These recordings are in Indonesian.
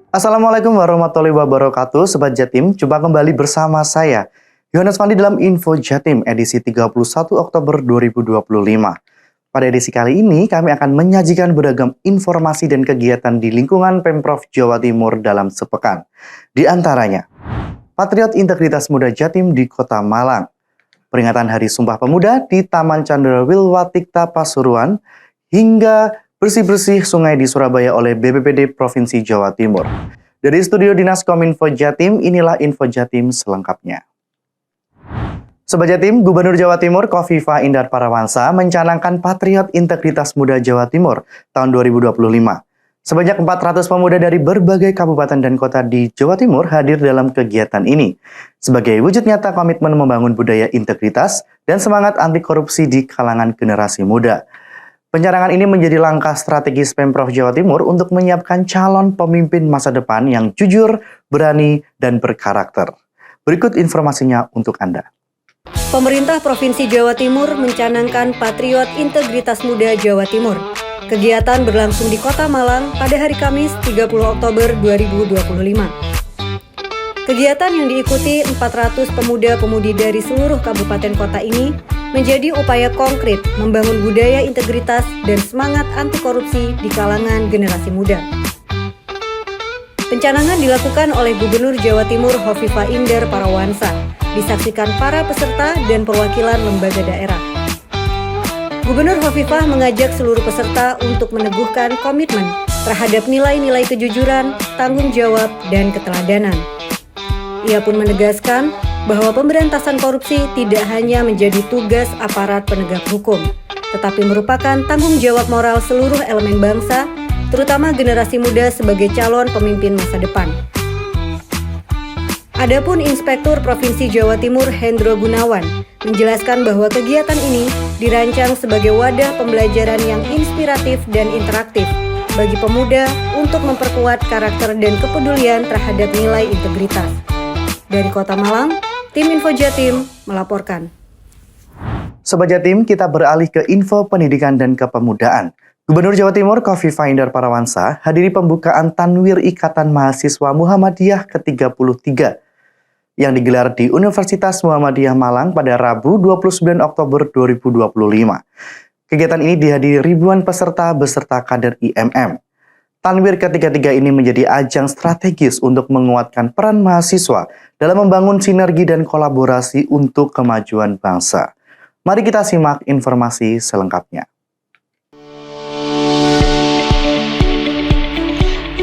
Assalamualaikum warahmatullahi wabarakatuh, Sobat Jatim. Jumpa kembali bersama saya, Yohanes Fandi dalam Info Jatim edisi 31 Oktober 2025. Pada edisi kali ini, kami akan menyajikan beragam informasi dan kegiatan di lingkungan Pemprov Jawa Timur dalam sepekan. Di antaranya, Patriot Integritas Muda Jatim di Kota Malang, peringatan Hari Sumpah Pemuda di Taman Candrawilwatikta Pasuruan, hingga bersih-bersih sungai di Surabaya oleh BPBD Provinsi Jawa Timur. Dari studio Dinas Kominfo Jatim, inilah Info Jatim selengkapnya. Sobat Jatim, Gubernur Jawa Timur Khofifah Indar Parawansa mencanangkan Patriot Integritas Muda Jawa Timur tahun 2025. Sebanyak 400 pemuda dari berbagai kabupaten dan kota di Jawa Timur hadir dalam kegiatan ini sebagai wujud nyata komitmen membangun budaya integritas dan semangat anti korupsi di kalangan generasi muda. Pencanangan ini menjadi langkah strategis Pemprov Jawa Timur untuk menyiapkan calon pemimpin masa depan yang jujur, berani, dan berkarakter. Berikut informasinya untuk Anda. Pemerintah Provinsi Jawa Timur mencanangkan Patriot Integritas Muda Jawa Timur. Kegiatan berlangsung di Kota Malang pada hari Kamis 30 Oktober 2025. Kegiatan yang diikuti 400 pemuda-pemudi dari seluruh kabupaten kota ini menjadi upaya konkret membangun budaya integritas dan semangat anti korupsi di kalangan generasi muda. Pencanangan dilakukan oleh Gubernur Jawa Timur Khofifah Indar Parawansa, disaksikan para peserta dan perwakilan lembaga daerah. Gubernur Khofifah mengajak seluruh peserta untuk meneguhkan komitmen terhadap nilai-nilai kejujuran, tanggung jawab, dan keteladanan. Ia pun menegaskan bahwa pemberantasan korupsi tidak hanya menjadi tugas aparat penegak hukum, tetapi merupakan tanggung jawab moral seluruh elemen bangsa, terutama generasi muda sebagai calon pemimpin masa depan. Adapun Inspektur Provinsi Jawa Timur Hendro Gunawan menjelaskan bahwa kegiatan ini dirancang sebagai wadah pembelajaran yang inspiratif dan interaktif bagi pemuda untuk memperkuat karakter dan kepedulian terhadap nilai integritas. Dari Kota Malang, Tim Info Jatim melaporkan. Sobat Jatim, kita beralih ke info pendidikan dan kepemudaan. Gubernur Jawa Timur Khofifah Indar Parawansa hadiri pembukaan Tanwir Ikatan Mahasiswa Muhammadiyah ke-33 yang digelar di Universitas Muhammadiyah Malang pada Rabu 29 Oktober 2025. Kegiatan ini dihadiri ribuan peserta beserta kader IMM. Tanwir ke-33 ini menjadi ajang strategis untuk menguatkan peran mahasiswa dalam membangun sinergi dan kolaborasi untuk kemajuan bangsa. Mari kita simak informasi selengkapnya.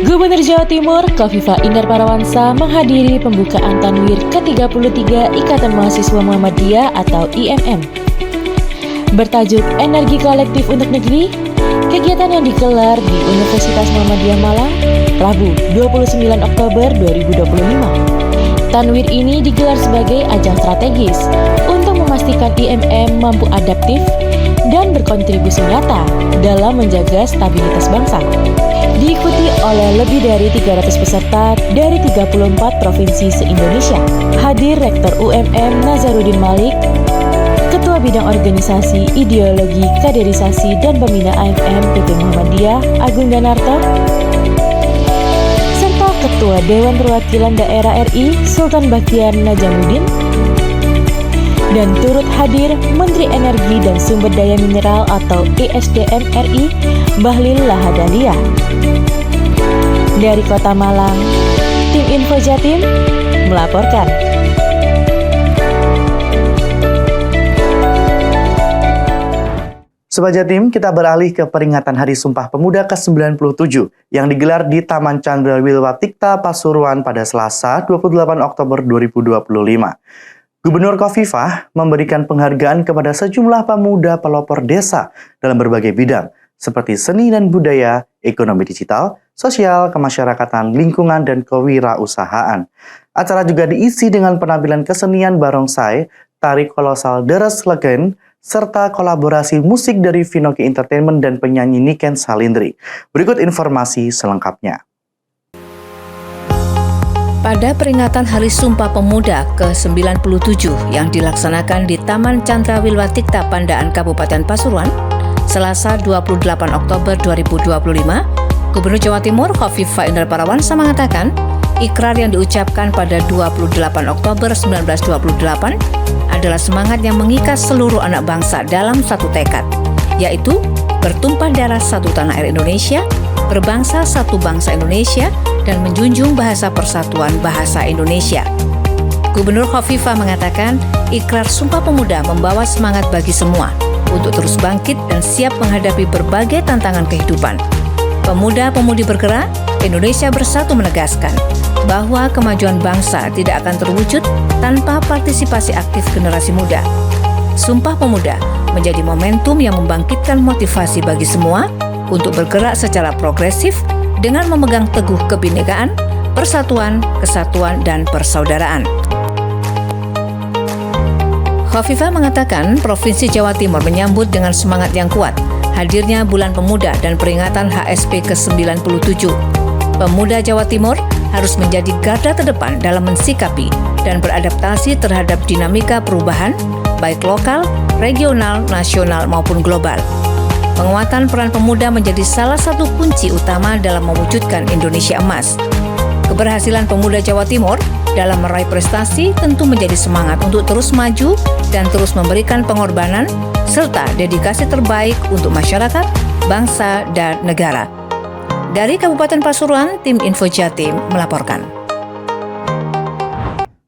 Gubernur Jawa Timur Khofifah Indar Parawansa menghadiri pembukaan Tanwir ke-33 Ikatan Mahasiswa Muhammadiyah atau IMM. Bertajuk Energi Kolektif untuk Negeri, kegiatan yang digelar di Universitas Muhammadiyah Malang, Rabu 29 Oktober 2025. Tanwir ini digelar sebagai ajang strategis untuk memastikan IMM mampu adaptif dan berkontribusi nyata dalam menjaga stabilitas bangsa. Diikuti oleh lebih dari 300 peserta dari 34 provinsi se-Indonesia. Hadir Rektor UMM Nazarudin Malik, Ketua Bidang Organisasi, Ideologi, Kaderisasi, dan Pembina AMM PP Muhammadiyah Agung Ganarto, serta Ketua Dewan Perwakilan Daerah RI Sultan Bakhtiar Najamuddin, dan turut hadir Menteri Energi dan Sumber Daya Mineral atau ESDM RI Bahlil Lahadalia. Dari Kota Malang, Tim Info Jatim melaporkan. Sobat Jatim, kita beralih ke peringatan Hari Sumpah Pemuda ke-97 yang digelar di Taman Candrawilwatikta Pasuruan pada Selasa 28 Oktober 2025. Gubernur Khofifah memberikan penghargaan kepada sejumlah pemuda pelopor desa dalam berbagai bidang seperti seni dan budaya, ekonomi digital, sosial, kemasyarakatan, lingkungan, dan kewirausahaan. Acara juga diisi dengan penampilan kesenian barongsai, tari kolosal Deres Legen, serta kolaborasi musik dari Vinoki Entertainment dan penyanyi Niken Salindri. Berikut informasi selengkapnya. Pada peringatan Hari Sumpah Pemuda ke-97 yang dilaksanakan di Taman Candrawilwatikta Pandaan Kabupaten Pasuruan, Selasa 28 Oktober 2025, Gubernur Jawa Timur Khofifah Indar Parawansa mengatakan, ikrar yang diucapkan pada 28 Oktober 1928 adalah semangat yang mengikat seluruh anak bangsa dalam satu tekad, yaitu bertumpah darah satu tanah air Indonesia, berbangsa satu bangsa Indonesia, dan menjunjung bahasa persatuan bahasa Indonesia. Gubernur Khofifah mengatakan, ikrar Sumpah Pemuda membawa semangat bagi semua untuk terus bangkit dan siap menghadapi berbagai tantangan kehidupan. Pemuda-pemudi bergerak, Indonesia Bersatu menegaskan bahwa kemajuan bangsa tidak akan terwujud tanpa partisipasi aktif generasi muda. Sumpah Pemuda menjadi momentum yang membangkitkan motivasi bagi semua untuk bergerak secara progresif dengan memegang teguh kebinekaan, persatuan, kesatuan, dan persaudaraan. Khofifah mengatakan Provinsi Jawa Timur menyambut dengan semangat yang kuat hadirnya Bulan Pemuda dan peringatan HSP ke-97. Pemuda Jawa Timur harus menjadi garda terdepan dalam mensikapi dan beradaptasi terhadap dinamika perubahan, baik lokal, regional, nasional, maupun global. Penguatan peran pemuda menjadi salah satu kunci utama dalam mewujudkan Indonesia Emas. Keberhasilan pemuda Jawa Timur dalam meraih prestasi tentu menjadi semangat untuk terus maju dan terus memberikan pengorbanan serta dedikasi terbaik untuk masyarakat, bangsa, dan negara. Dari Kabupaten Pasuruan, tim Info Jatim melaporkan.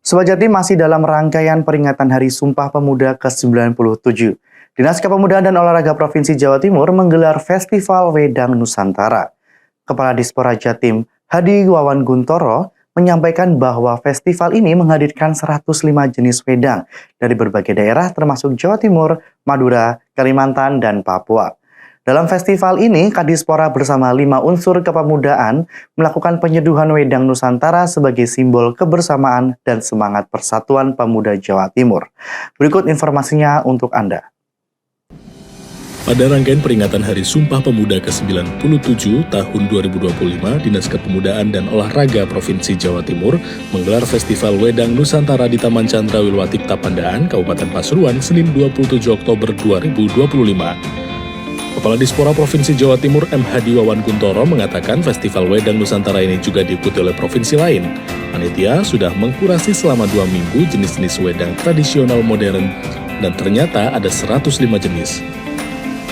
Sobat Jatim, masih dalam rangkaian peringatan Hari Sumpah Pemuda ke-97. Dinas Kepemudaan dan Olahraga Provinsi Jawa Timur menggelar Festival Wedang Nusantara. Kepala Dispora Jatim, Hadi Wawan Guntoro, menyampaikan bahwa festival ini menghadirkan 105 jenis wedang dari berbagai daerah termasuk Jawa Timur, Madura, Kalimantan, dan Papua. Dalam festival ini, Kadispora bersama 5 unsur kepemudaan melakukan penyeduhan wedang Nusantara sebagai simbol kebersamaan dan semangat persatuan pemuda Jawa Timur. Berikut informasinya untuk Anda. Pada rangkaian peringatan Hari Sumpah Pemuda ke-97 tahun 2025, Dinas Kepemudaan dan Olahraga Provinsi Jawa Timur menggelar Festival Wedang Nusantara di Taman Chandrawilwati Tapandaan, Kabupaten Pasuruan, Senin 27 Oktober 2025. Kepala Dispora Provinsi Jawa Timur M. Hadi Wawan Guntoro mengatakan Festival Wedang Nusantara ini juga diikuti oleh provinsi lain. Panitia sudah mengkurasi selama 2 minggu jenis-jenis wedang tradisional modern dan ternyata ada 105 jenis.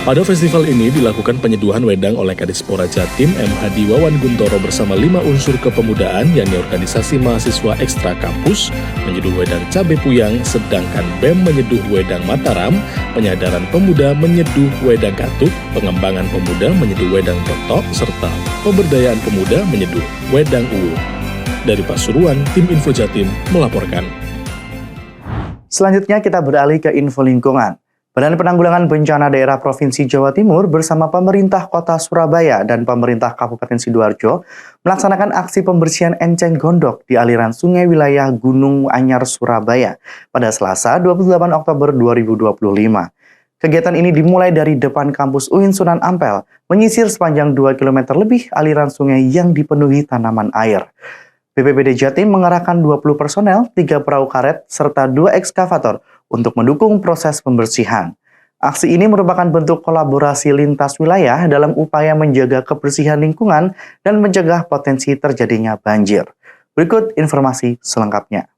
Pada festival ini dilakukan penyeduhan wedang oleh Kadispora Jatim M. Hadi Wawan Guntoro bersama 5 unsur kepemudaan, yakni Organisasi Mahasiswa Ekstra Kampus, menyeduh wedang Cabe Puyang, sedangkan BEM menyeduh wedang Mataram, Penyadaran Pemuda menyeduh wedang Katuk, Pengembangan Pemuda menyeduh wedang Totok, serta Pemberdayaan Pemuda menyeduh wedang Uwu. Dari Pasuruan, tim Info Jatim melaporkan. Selanjutnya kita beralih ke info lingkungan. Badan Penanggulangan Bencana Daerah Provinsi Jawa Timur bersama pemerintah Kota Surabaya dan pemerintah Kabupaten Sidoarjo melaksanakan aksi pembersihan enceng gondok di aliran sungai wilayah Gunung Anyar, Surabaya pada Selasa 28 Oktober 2025. Kegiatan ini dimulai dari depan kampus UIN Sunan Ampel, menyisir sepanjang 2 km lebih aliran sungai yang dipenuhi tanaman air. BPBD Jatim mengerahkan 20 personel, 3 perahu karet, serta 2 ekskavator untuk mendukung proses pembersihan. Aksi ini merupakan bentuk kolaborasi lintas wilayah dalam upaya menjaga kebersihan lingkungan dan mencegah potensi terjadinya banjir. Berikut informasi selengkapnya.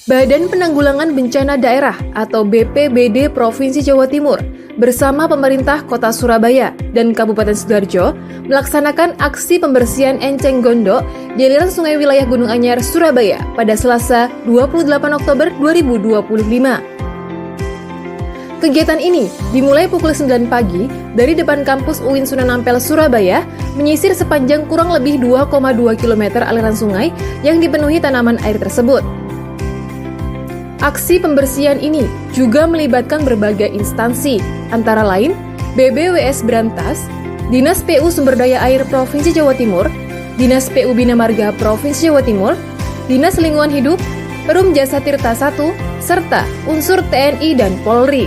Badan Penanggulangan Bencana Daerah atau BPBD Provinsi Jawa Timur bersama pemerintah Kota Surabaya dan Kabupaten Sidoarjo melaksanakan aksi pembersihan enceng gondok di aliran sungai wilayah Gunung Anyar, Surabaya pada Selasa 28 Oktober 2025. Kegiatan ini dimulai pukul 9 pagi dari depan kampus UIN Sunan Ampel, Surabaya, menyisir sepanjang kurang lebih 2,2 km aliran sungai yang dipenuhi tanaman air tersebut. Aksi pembersihan ini juga melibatkan berbagai instansi, antara lain BBWS Brantas, Dinas PU Sumber Daya Air Provinsi Jawa Timur, Dinas PU Bina Marga Provinsi Jawa Timur, Dinas Lingkungan Hidup, Perum Jasa Tirta I, serta unsur TNI dan Polri.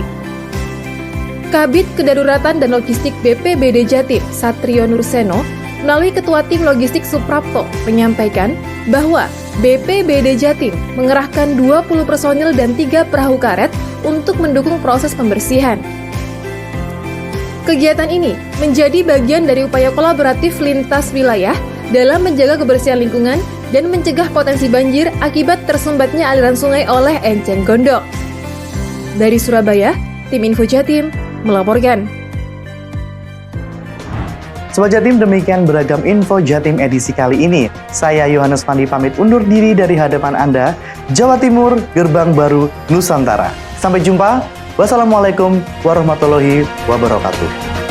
Kabid Kedaruratan dan Logistik BPBD Jatim, Satrio Nurseno, melalui Ketua Tim Logistik Suprapto, menyampaikan bahwa BPBD Jatim mengerahkan 20 personil dan 3 perahu karet untuk mendukung proses pembersihan. Kegiatan ini menjadi bagian dari upaya kolaboratif lintas wilayah dalam menjaga kebersihan lingkungan dan mencegah potensi banjir akibat tersumbatnya aliran sungai oleh enceng gondok. Dari Surabaya, tim Info Jatim melaporkan. Sobat Jatim, demikian beragam Info Jatim edisi kali ini. Saya Yohanes Fandi pamit undur diri dari hadapan Anda, Jawa Timur, Gerbang Baru Nusantara. Sampai jumpa. Wassalamualaikum warahmatullahi wabarakatuh.